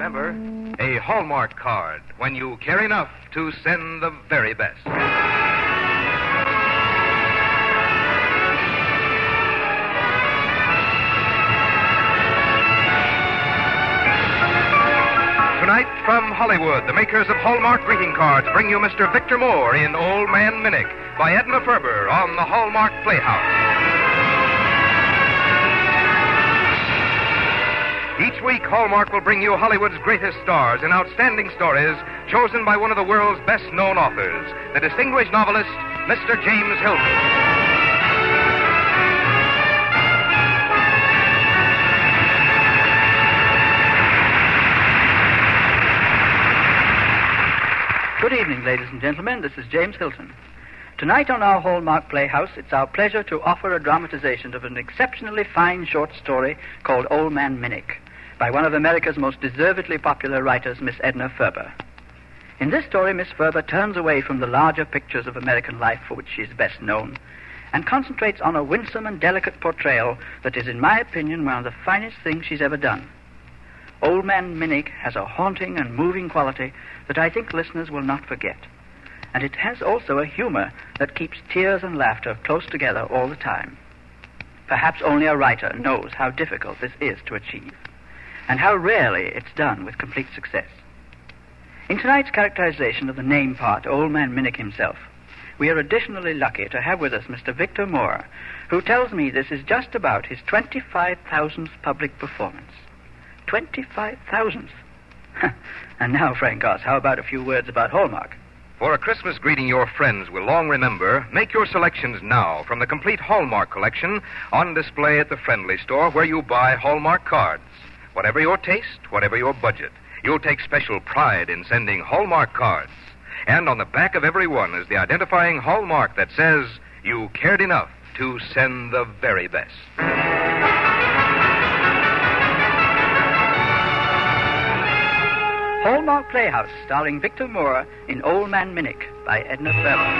Remember, a Hallmark card when you care enough to send the very best. Tonight, from Hollywood, the makers of Hallmark greeting cards bring you Mr. Victor Moore in Old Man Minnick by Edna Ferber on the Hallmark Playhouse. Each week, Hallmark will bring you Hollywood's greatest stars in outstanding stories chosen by one of the world's best-known authors, the distinguished novelist, Mr. James Hilton. Good evening, ladies and gentlemen. This is James Hilton. Tonight on our Hallmark Playhouse, it's our pleasure to offer a dramatization of an exceptionally fine short story called Old Man Minnick by one of America's most deservedly popular writers, Miss Edna Ferber. In this story, Miss Ferber turns away from the larger pictures of American life for which she is best known and concentrates on a winsome and delicate portrayal that is, in my opinion, one of the finest things she's ever done. Old Man Minnick has a haunting and moving quality that I think listeners will not forget. And it has also a humor that keeps tears and laughter close together all the time. Perhaps only a writer knows how difficult this is to achieve, and how rarely it's done with complete success. In tonight's characterization of the name part, Old Man Minnick himself, we are additionally lucky to have with us Mr. Victor Moore, who tells me this is just about his 25,000th public performance. 25,000th. And now, Frank Goss, how about a few words about Hallmark? For a Christmas greeting your friends will long remember, make your selections now from the complete Hallmark collection on display at the Friendly Store where you buy Hallmark cards. Whatever your taste, whatever your budget, you'll take special pride in sending Hallmark cards. And on the back of every one is the identifying Hallmark that says you cared enough to send the very best. Hallmark Playhouse, starring Victor Moore in Old Man Minnick by Edna Ferber.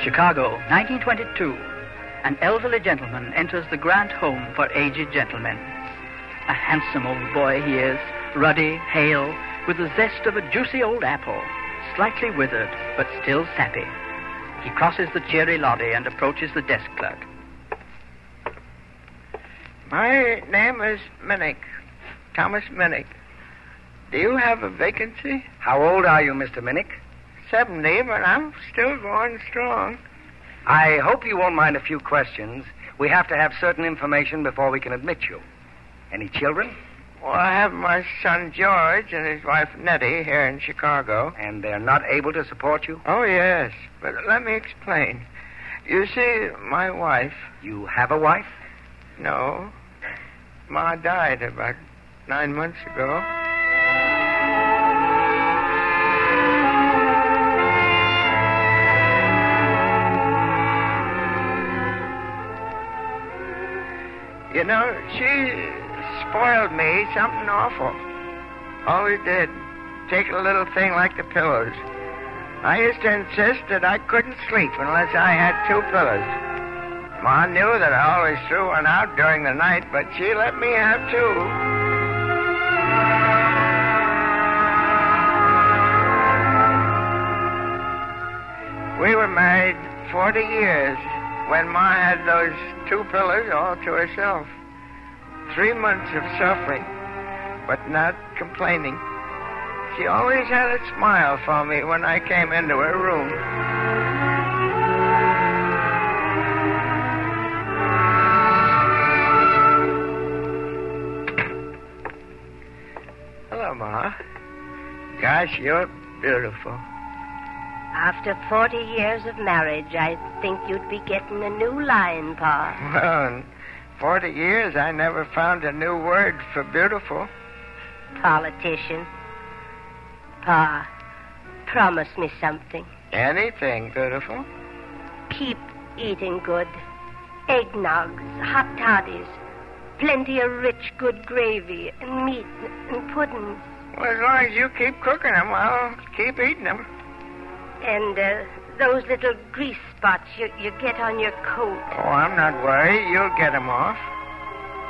Chicago, 1922. An elderly gentleman enters the Grant home for aged gentlemen. A handsome old boy he is, ruddy, hale, with the zest of a juicy old apple, slightly withered, but still sappy. He crosses the cheery lobby and approaches the desk clerk. My name is Minnick, Thomas Minnick. Do you have a vacancy? How old are you, Mr. Minnick? 70, but I'm still going strong. I hope you won't mind a few questions. We have to have certain information before we can admit you. Any children? Well, I have my son George and his wife Nettie here in Chicago. And they're not able to support you? Oh, yes, but let me explain. You see, my wife... You have a wife? No. Ma died about 9 months ago. You know, she spoiled me something awful. Always did. Take a little thing like the pillows. I used to insist that I couldn't sleep unless I had 2 pillows. Ma knew that I always threw one out during the night, but she let me have 2. We were married 40 years when Ma had those 2 pillows all to herself. 3 months of suffering, but not complaining. She always had a smile for me when I came into her room. Hello, Ma. Gosh, you're beautiful. After 40 years of marriage, I think you'd be getting a new line, Pa. Well, in 40 years, I never found a new word for beautiful. Politician. Pa, promise me something. Anything, beautiful. Keep eating good. Eggnogs, hot toddies, plenty of rich, good gravy, and meat, and puddings. Well, as long as you keep cooking them, I'll keep eating them. And Those little grease spots you get on your coat. Oh, I'm not worried. You'll get 'em off.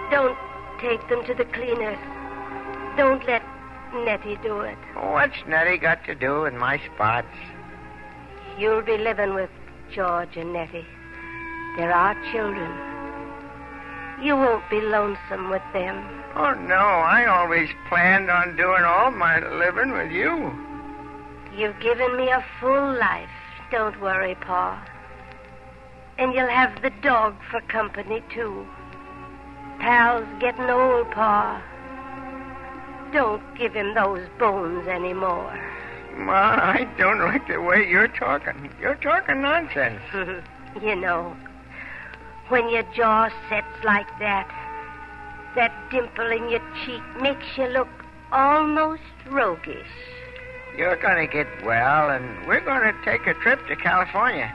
Don't take them to the cleaners. Don't let Nettie do it. What's Nettie got to do with my spots? You'll be living with George and Nettie. They're our children. You won't be lonesome with them. Oh, no. I always planned on doing all my living with you. You've given me a full life. Don't worry, Pa. And you'll have the dog for company, too. Pal's getting old, Pa. Don't give him those bones anymore. Ma, I don't like the way you're talking. You're talking nonsense. You know, when your jaw sets like that dimple in your cheek makes you look almost roguish. You're going to get well, and we're going to take a trip to California.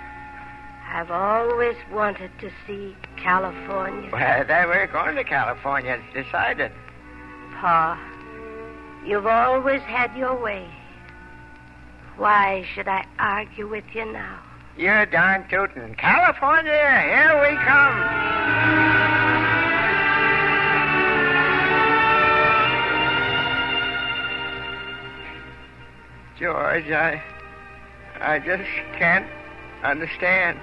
I've always wanted to see California. Well, then we're going to California. It's decided. Pa, you've always had your way. Why should I argue with you now? You're darn tootin'. California, here we come. George, I just can't understand.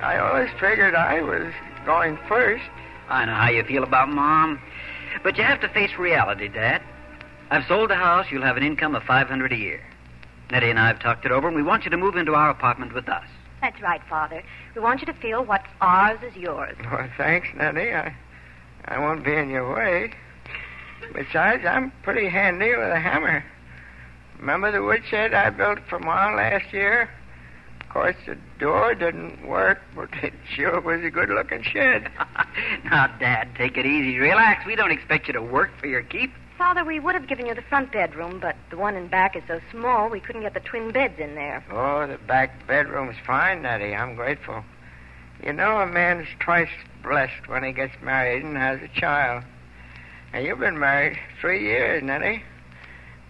I always figured I was going first. I know how you feel about Mom. But you have to face reality, Dad. I've sold the house. You'll have an income of $500 a year. Nettie and I have talked it over, and we want you to move into our apartment with us. That's right, Father. We want you to feel what's ours is yours. Well, thanks, Nettie. I won't be in your way. Besides, I'm pretty handy with a hammer. Remember the woodshed I built for Ma last year? Of course, the door didn't work, but it sure was a good-looking shed. Now, Dad, take it easy. Relax. We don't expect you to work for your keep. Father, we would have given you the front bedroom, but the one in back is so small we couldn't get the twin beds in there. Oh, the back bedroom's fine, Nettie. I'm grateful. You know, a man's twice blessed when he gets married and has a child. And you've been married 3 years, Nettie.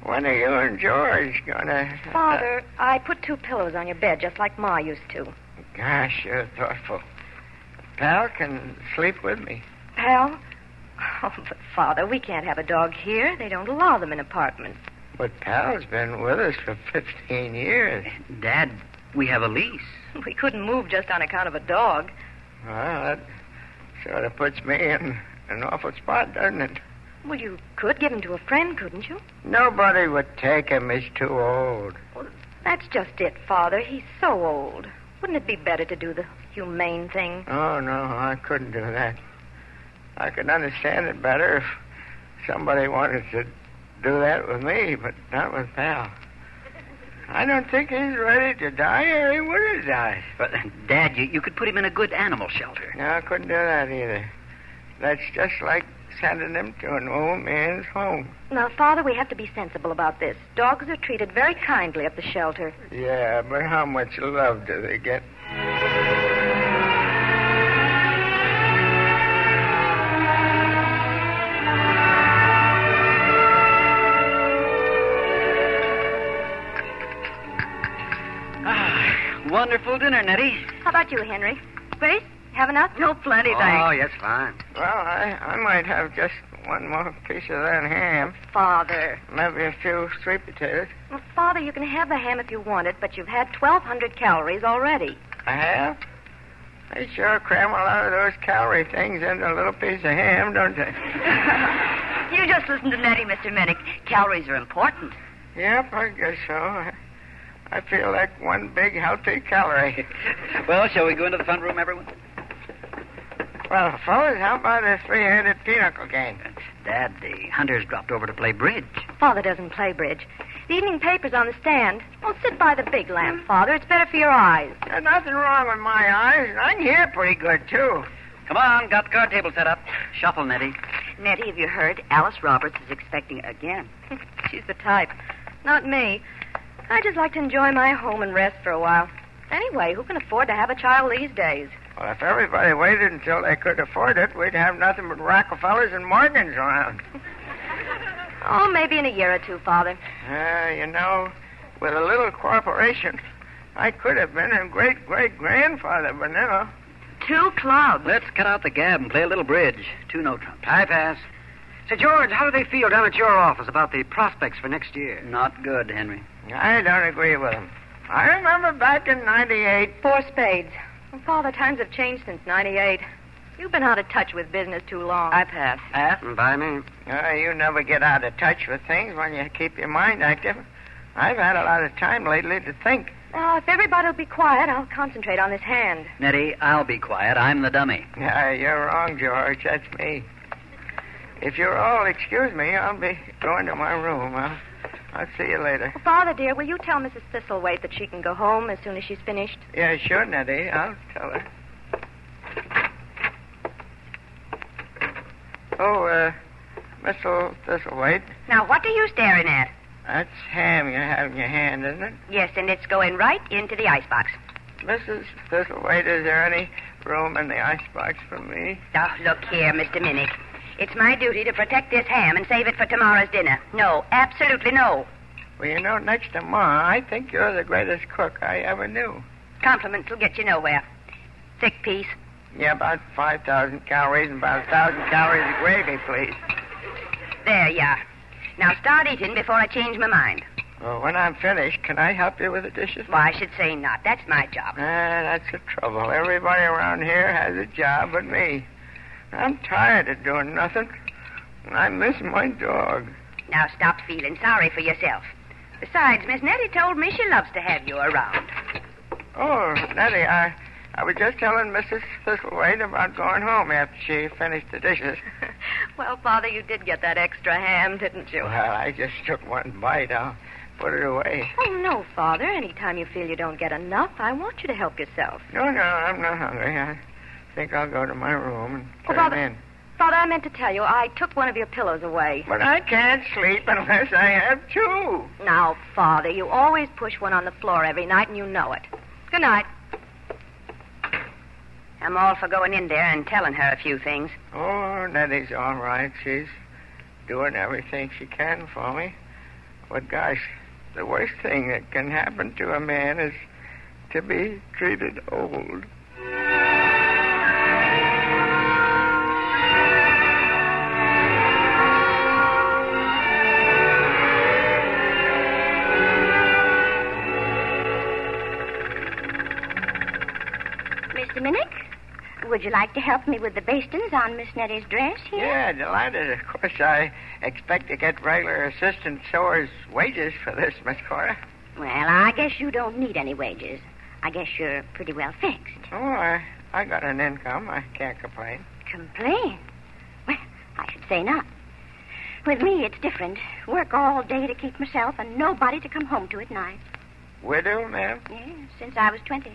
When are you and George going to... Father, I put 2 pillows on your bed just like Ma used to. Gosh, you're thoughtful. Pal can sleep with me. Pal? Oh, but Father, we can't have a dog here. They don't allow them in apartments. But Pal's been with us for 15 years. Dad, we have a lease. We couldn't move just on account of a dog. Well, that sort of puts me in an awful spot, doesn't it? Well, you could give him to a friend, couldn't you? Nobody would take him. He's too old. Well, that's just it, Father. He's so old. Wouldn't it be better to do the humane thing? Oh, no, I couldn't do that. I could understand it better if somebody wanted to do that with me, but not with Pal. I don't think he's ready to die, or he would have died. But, Dad, you could put him in a good animal shelter. No, I couldn't do that either. That's just like sending him to an old man's home. Now, Father, we have to be sensible about this. Dogs are treated very kindly at the shelter. Yeah, but how much love do they get? Wonderful dinner, Nettie. How about you, Henry? Grace, have enough? No, plenty, thanks. Oh, yes, fine. Well, I might have just one more piece of that ham. Father. Maybe a few sweet potatoes. Well, Father, you can have the ham if you want it, but you've had 1,200 calories already. I have? They sure cram a lot of those calorie things into a little piece of ham, don't they? You just listen to Nettie, Mr. Minnick. Calories are important. Yep, I guess so. I feel like one big healthy calorie. Well, shall we go into the front room, everyone? Well, fellas, how about a 3-headed pinochle game? Dad, the hunters dropped over to play bridge. Father doesn't play bridge. The evening paper's on the stand. Well, sit by the big lamp, Father. It's better for your eyes. There's nothing wrong with my eyes. I can hear pretty good, too. Come on, got the card table set up. Shuffle, Nettie. Nettie, have you heard? Alice Roberts is expecting again. She's the type. Not me. I just like to enjoy my home and rest for a while. Anyway, who can afford to have a child these days? Well, if everybody waited until they could afford it, we'd have nothing but Rockefellers and Morgans around. Oh, maybe in a year or two, Father. You know, with a little cooperation, I could have been a great-great-grandfather, but no. 2 clubs. Let's cut out the gab and play a little bridge. 2 no trumps. I pass. Say, George, how do they feel down at your office about the prospects for next year? Not good, Henry. I don't agree with them. I remember back in 98. 4 spades. Well, Paul, the times have changed since 98. You've been out of touch with business too long. I pass. By me. You never get out of touch with things when you keep your mind active. I've had a lot of time lately to think. Now, if everybody will be quiet, I'll concentrate on this hand. Nettie, I'll be quiet. I'm the dummy. You're wrong, George. That's me. If you'll all excuse me, I'll be going to my room. I'll see you later. Well, Father, dear, will you tell Mrs. Thistlethwaite that she can go home as soon as she's finished? Yeah, sure, Nettie. I'll tell her. Oh, Miss Thistlethwaite. Now, what are you staring at? That's ham you have in your hand, isn't it? Yes, and it's going right into the icebox. Mrs. Thistlethwaite, is there any room in the icebox for me? Oh, look here, Mr. Minnick. It's my duty to protect this ham and save it for tomorrow's dinner. No, absolutely no. Well, you know, next to Ma, I think you're the greatest cook I ever knew. Compliments will get you nowhere. Thick piece. Yeah, about 5,000 calories and about 1,000 calories of gravy, please. There you are. Now start eating before I change my mind. Well, when I'm finished, can I help you with the dishes? Why, I should say not. That's my job. That's the trouble. Everybody around here has a job but me. I'm tired of doing nothing. And I miss my dog. Now stop feeling sorry for yourself. Besides, Miss Nettie told me she loves to have you around. Oh, Nettie, I was just telling Mrs. Thistlethwaite about going home after she finished the dishes. Well, Father, you did get that extra ham, didn't you? Well, I just took one bite. I'll put it away. Oh, no, Father. Anytime you feel you don't get enough, I want you to help yourself. No, I'm not hungry. I think I'll go to my room and turn in. Father, I meant to tell you, I took one of your pillows away. But I can't sleep unless I have 2. Now, Father, you always push one on the floor every night, and you know it. Good night. I'm all for going in there and telling her a few things. Oh, Nettie's all right. She's doing everything she can for me. But, gosh, the worst thing that can happen to a man is to be treated old. Mr. Minnick, would you like to help me with the bastings on Miss Nettie's dress here? Yeah, delighted. Of course, I expect to get regular assistant sewers' wages for this, Miss Cora. Well, I guess you don't need any wages. I guess you're pretty well fixed. Oh, I got an income. I can't complain. Complain? Well, I should say not. With me, it's different. Work all day to keep myself and nobody to come home to at night. Widow, ma'am? Yeah, since I was 20.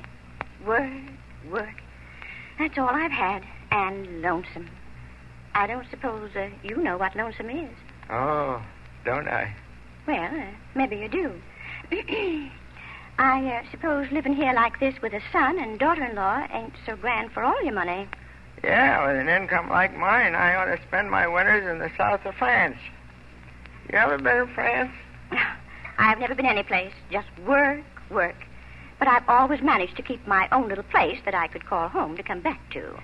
Work. That's all I've had. And lonesome. I don't suppose you know what lonesome is. Oh, don't I? Well, maybe you do. I suppose living here like this with a son and daughter-in-law ain't so grand for all your money. Yeah, with an income like mine, I ought to spend my winters in the south of France. You ever been in France? I've never been any place. Just work. But I've always managed to keep my own little place that I could call home to come back to.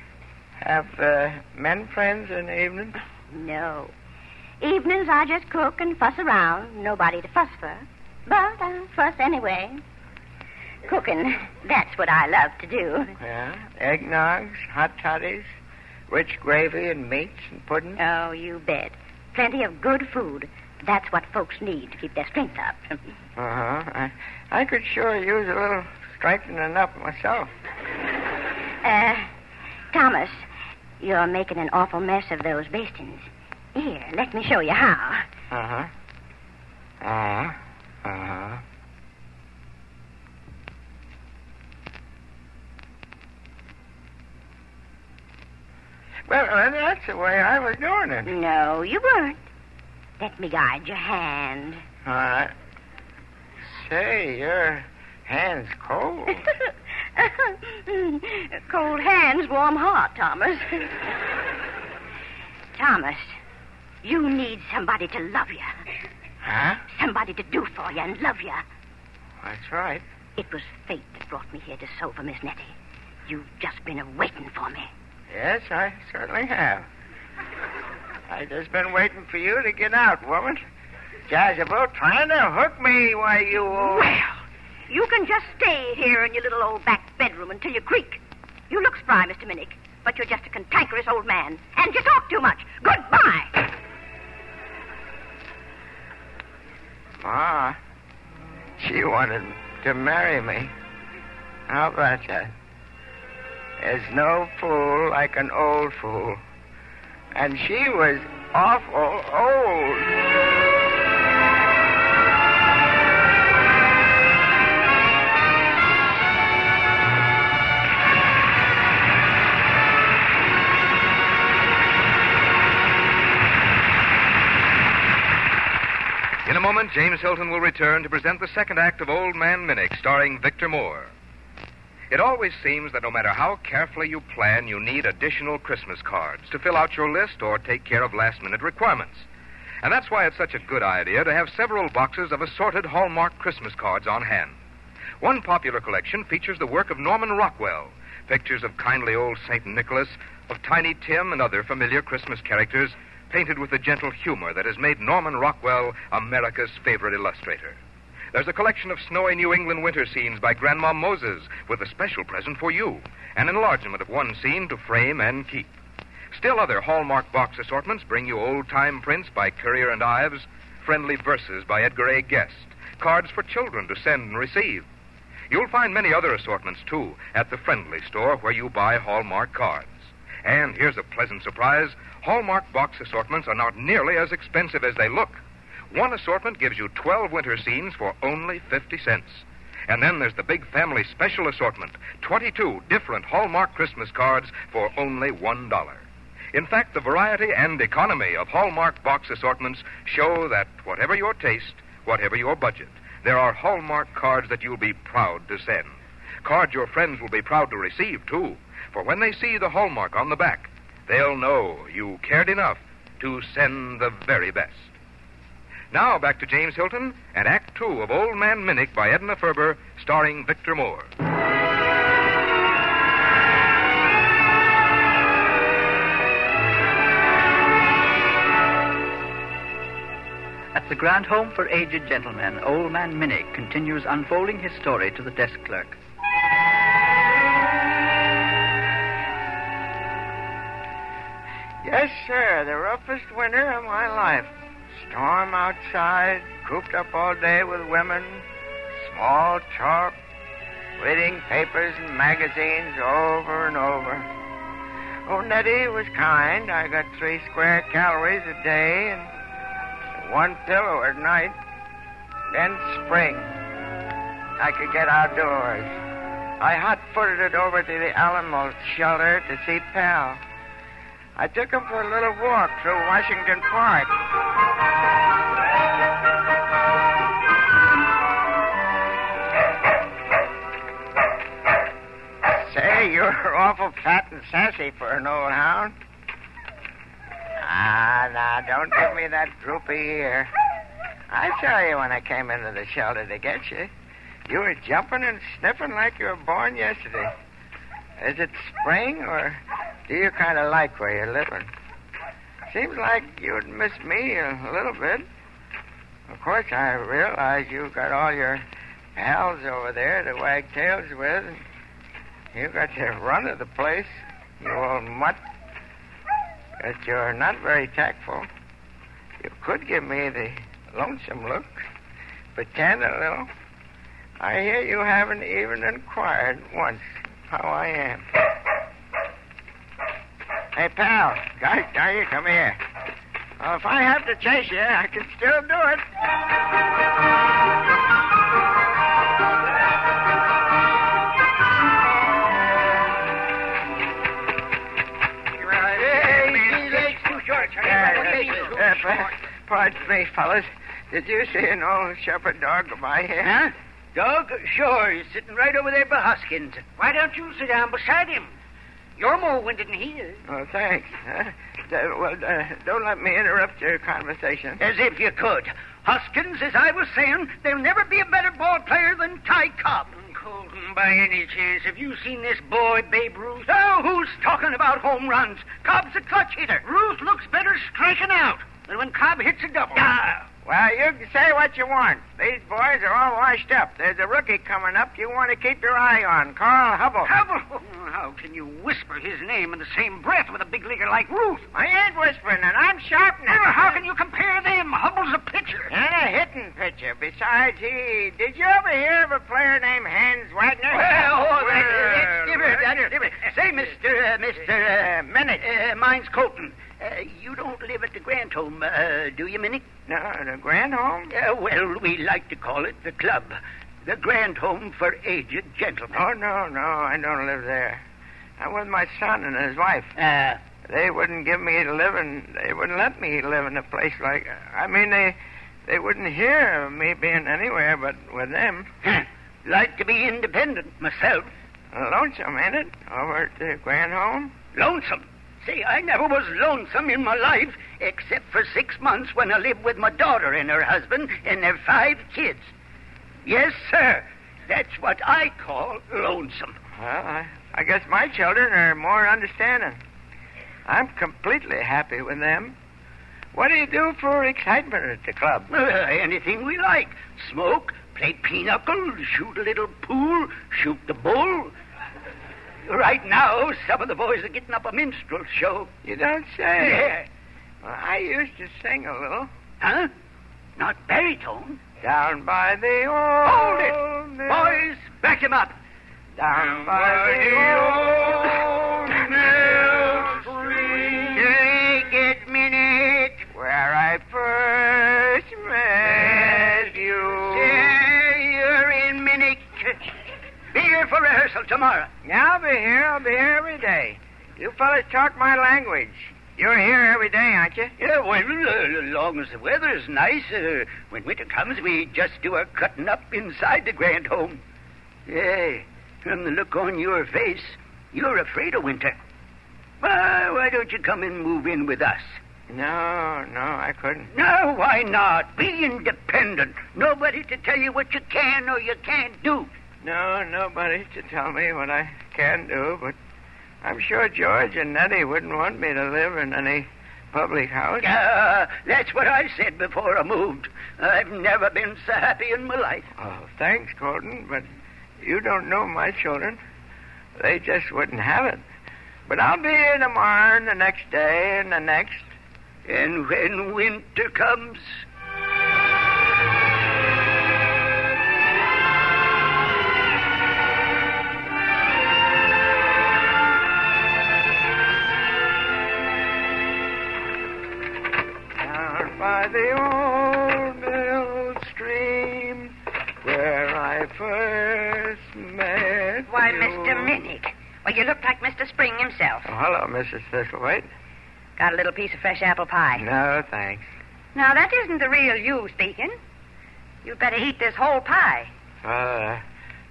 Have men friends in the evening? No. Evenings I just cook and fuss around. Nobody to fuss for. But I'll fuss anyway. Cooking, that's what I love to do. Yeah? Eggnogs, hot toddies, rich gravy and meats and pudding? Oh, you bet. Plenty of good food. That's what folks need to keep their strength up. Uh-huh. I could sure use a little strengthening up myself. Thomas, you're making an awful mess of those bastings. Here, let me show you how. Uh-huh. Well, that's the way I was doing it. No, you weren't. Let me guide your hand. All right. Say, your hand's cold. Cold hands, warm heart, Thomas. Thomas, you need somebody to love you. Huh? Somebody to do for you and love you. That's right. It was fate that brought me here to sew for Miss Nettie. You've just been a-waiting for me. Yes, I certainly have. I just been waiting for you to get out, woman. Jezebel trying to hook me while you... Well, you can just stay here in your little old back bedroom until you creak. You look spry, Mr. Minnick, but you're just a cantankerous old man. And you talk too much. Goodbye. Ma, she wanted to marry me. How about that? There's no fool like an old fool. And she was awful old. In a moment, James Hilton will return to present the second act of Old Man Minnick, starring Victor Moore. It always seems that no matter how carefully you plan, you need additional Christmas cards to fill out your list or take care of last-minute requirements. And that's why it's such a good idea to have several boxes of assorted Hallmark Christmas cards on hand. One popular collection features the work of Norman Rockwell, pictures of kindly old St. Nicholas, of Tiny Tim and other familiar Christmas characters, painted with the gentle humor that has made Norman Rockwell America's favorite illustrator. There's a collection of snowy New England winter scenes by Grandma Moses with a special present for you, an enlargement of one scene to frame and keep. Still other Hallmark box assortments bring you old-time prints by Currier and Ives, friendly verses by Edgar A. Guest, cards for children to send and receive. You'll find many other assortments, too, at the Friendly Store where you buy Hallmark cards. And here's a pleasant surprise. Hallmark box assortments are not nearly as expensive as they look. One assortment gives you 12 winter scenes for only 50 cents. And then there's the big family special assortment, 22 different Hallmark Christmas cards for only $1. In fact, the variety and economy of Hallmark box assortments show that whatever your taste, whatever your budget, there are Hallmark cards that you'll be proud to send. Cards your friends will be proud to receive, too. For when they see the Hallmark on the back, they'll know you cared enough to send the very best. Now back to James Hilton and Act Two of Old Man Minnick by Edna Ferber, starring Victor Moore. At the Grand Home for Aged Gentlemen, Old Man Minnick continues unfolding his story to the desk clerk. Yes, sir, the roughest winter of my life. Storm outside, cooped up all day with women, small talk, reading papers and magazines over and over. Oh, Nettie was kind. I got 3 square calories a day and 1 pillow at night. Then spring. I could get outdoors. I hot-footed it over to the Alamo shelter to see Pal. I took him for a little walk through Washington Park. Say, you're awful fat and sassy for an old hound. Now, don't give me that droopy ear. I saw you when I came into the shelter to get you. You were jumping and sniffing like you were born yesterday. Is it spring, or do you kind of like where you're living? Seems like you'd miss me a little bit. Of course, I realize you've got all your pals over there to wag tails with. You got the run of the place, you old mutt. But you're not very tactful. You could give me the lonesome look. Pretend a little. I hear you haven't even inquired once how I am. Hey, pal, guys, you come here. Well, if I have to chase you, I can still do it. Pardon me, fellas. Did you see an old shepherd dog by here? Huh? Dog? Sure. He's sitting right over there by Hoskins. Why don't you sit down beside him? You're more winded than he is. Oh, thanks. Don't let me interrupt your conversation. As if you could. Hoskins, as I was saying, there'll never be a better ball player than Ty Cobb. Colton, by any chance, have you seen this boy, Babe Ruth? Oh, who's talking about home runs? Cobb's a clutch hitter. Ruth looks better striking out than when Cobb hits a double. Well, you can say what you want. These boys are all washed up. There's a rookie coming up you want to keep your eye on, Carl Hubble. Hubble? How can you whisper his name in the same breath with a big leaguer like Ruth? I ain't whispering, and I'm sharpening. How can you compare them? Hubble's a pitcher. And a hitting pitcher. Besides, did you ever hear of a player named Hans Wagner? That's different. Say, Mr. Minnick. Mine's Colton. You don't live at the Grand Home, do you, Minnick? No, the Grand Home? Well, we like to call it the club. The Grand Home for Aged Gentlemen. Oh, no, I don't live there. I'm with my son and his wife. They wouldn't give me to live in... They wouldn't let me live in a place like... I mean, they wouldn't hear of me being anywhere but with them. Like to be independent myself. Lonesome, ain't it? Over at the Grand Home? Lonesome? Say, I never was lonesome in my life, except for 6 months when I lived with my daughter and her husband and their 5 kids. Yes, sir. That's what I call lonesome. Well, I guess my children are more understanding. I'm completely happy with them. What do you do for excitement at the club? Anything we like. Smoke, play pinochle, shoot a little pool, shoot the bull. Right now, some of the boys are getting up a minstrel show. You don't say. Yeah. Well, I used to sing a little. Huh? Not baritone. Down by the old... Hold it! Boys, back him up. Down by the old mill stream. Take it, Minnick. Where I first met you. There you're in, Minnick. Be here for rehearsal tomorrow. Yeah, I'll be here. I'll be here every day. You fellas talk my language. You're here every day, aren't you? Yeah, well, as long as the weather's nice. When winter comes, we just do our cutting up inside the Grand Home. Yeah, from the look on your face, you're afraid of winter. Why don't you come and move in with us? No, I couldn't. No, why not? Be independent. Nobody to tell you what you can or you can't do. No, nobody to tell me what I can do, but I'm sure George and Nettie wouldn't want me to live in any public house. That's what I said before I moved. I've never been so happy in my life. Oh, thanks, Colton, but you don't know my children. They just wouldn't have it. But I'll be here tomorrow and the next day and the next. And when winter comes... By the old mill stream where I first met Why, you. Mr. Minnick. Well, you look like Mr. Spring himself. Oh, hello, Mrs. Thistlethwaite. Got a little piece of fresh apple pie. No, thanks. Now, that isn't the real you speaking. You'd better eat this whole pie.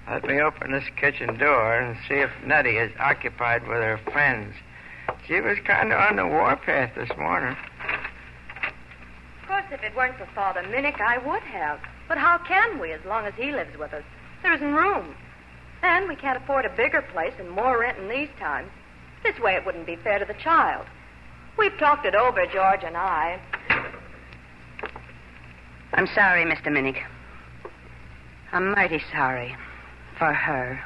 Let me open this kitchen door and see if Nettie is occupied with her friends. She was kind of on the warpath this morning. Of course, if it weren't for Father Minnick, I would have. But how can we, as long as he lives with us? There isn't room. And we can't afford a bigger place and more rent in these times. This way it wouldn't be fair to the child. We've talked it over, George and I. I'm sorry, Mr. Minnick. I'm mighty sorry. For her.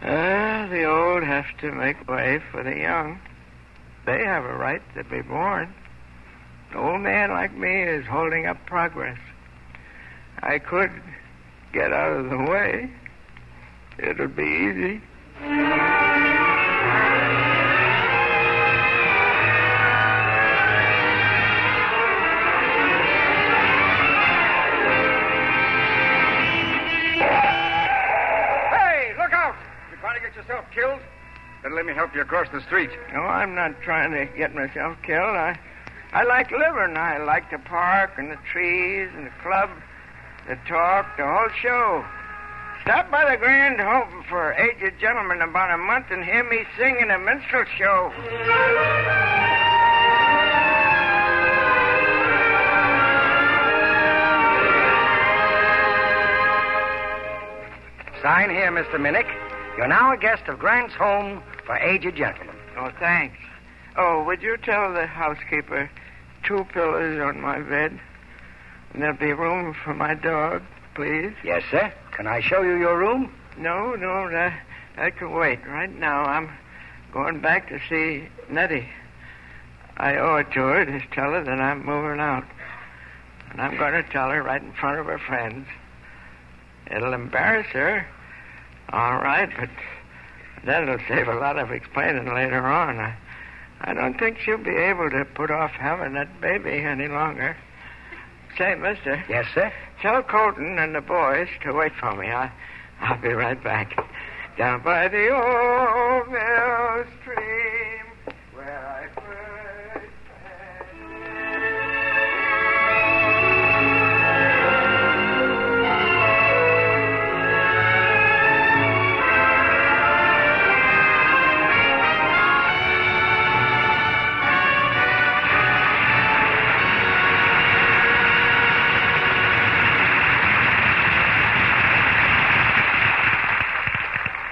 The old have to make way for the young. They have a right to be born. An old man like me is holding up progress. I could get out of the way. It'll be easy. Hey, look out! You trying to get yourself killed? Then let me help you across the street. No, I'm not trying to get myself killed. I like living. I like the park and the trees and the club, the talk, the whole show. Stop by the Grand Home for Aged Gentlemen about a month and hear me sing in a minstrel show. Sign here, Mr. Minnick. You're now a guest of Grant's Home for Aged Gentlemen. Oh, thanks. Oh, would you tell the housekeeper 2 pillows on my bed? And there'll be room for my dog, please? Yes, sir. Can I show you your room? No, that can wait. Right now, I'm going back to see Nettie. I owe it to her to tell her that I'm moving out. And I'm going to tell her right in front of her friends. It'll embarrass her, all right, but that'll save a lot of explaining later on. I don't think she'll be able to put off having that baby any longer. Say, mister. Yes, sir? Tell Colton and the boys to wait for me. I'll be right back. Down by the old mill stream where I first met.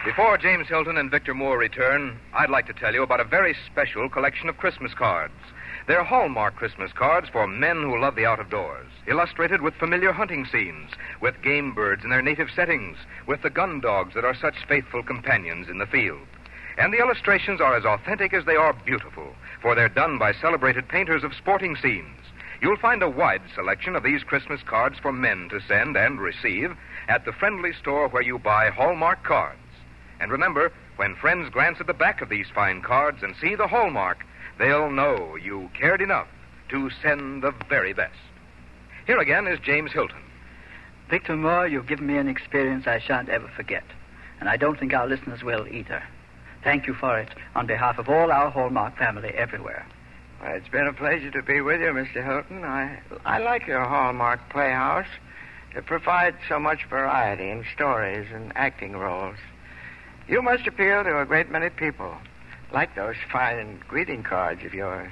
Before James Hilton and Victor Moore return, I'd like to tell you about a very special collection of Christmas cards. They're Hallmark Christmas cards for men who love the out of doors, illustrated with familiar hunting scenes, with game birds in their native settings, with the gun dogs that are such faithful companions in the field. And the illustrations are as authentic as they are beautiful, for they're done by celebrated painters of sporting scenes. You'll find a wide selection of these Christmas cards for men to send and receive at the friendly store where you buy Hallmark cards. And remember, when friends glance at the back of these fine cards and see the hallmark, they'll know you cared enough to send the very best. Here again is James Hilton. Victor Moore, you've given me an experience I shan't ever forget. And I don't think our listeners will either. Thank you for it on behalf of all our Hallmark family everywhere. Well, it's been a pleasure to be with you, Mr. Hilton. I like your Hallmark Playhouse. It provides so much variety in stories and acting roles. You must appeal to a great many people, like those fine greeting cards of yours.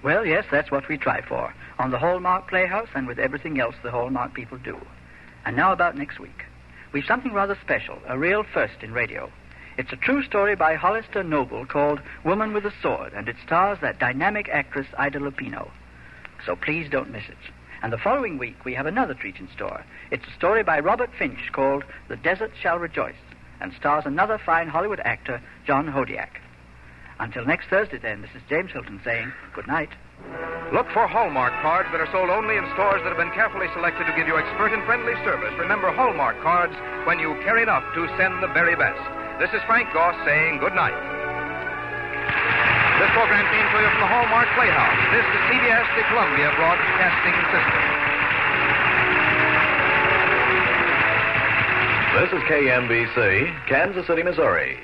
Well, yes, that's what we try for, on the Hallmark Playhouse and with everything else the Hallmark people do. And now about next week. We've something rather special, a real first in radio. It's a true story by Hollister Noble called Woman with a Sword, and it stars that dynamic actress Ida Lupino. So please don't miss it. And the following week, we have another treat in store. It's a story by Robert Finch called The Desert Shall Rejoice, and stars another fine Hollywood actor, John Hodiak. Until next Thursday, then, this is James Hilton saying good night. Look for Hallmark cards that are sold only in stores that have been carefully selected to give you expert and friendly service. Remember Hallmark cards when you care enough to send the very best. This is Frank Goss saying good night. This program came to you from the Hallmark Playhouse. This is CBS, the Columbia Broadcasting System. This is KMBC, Kansas City, Missouri.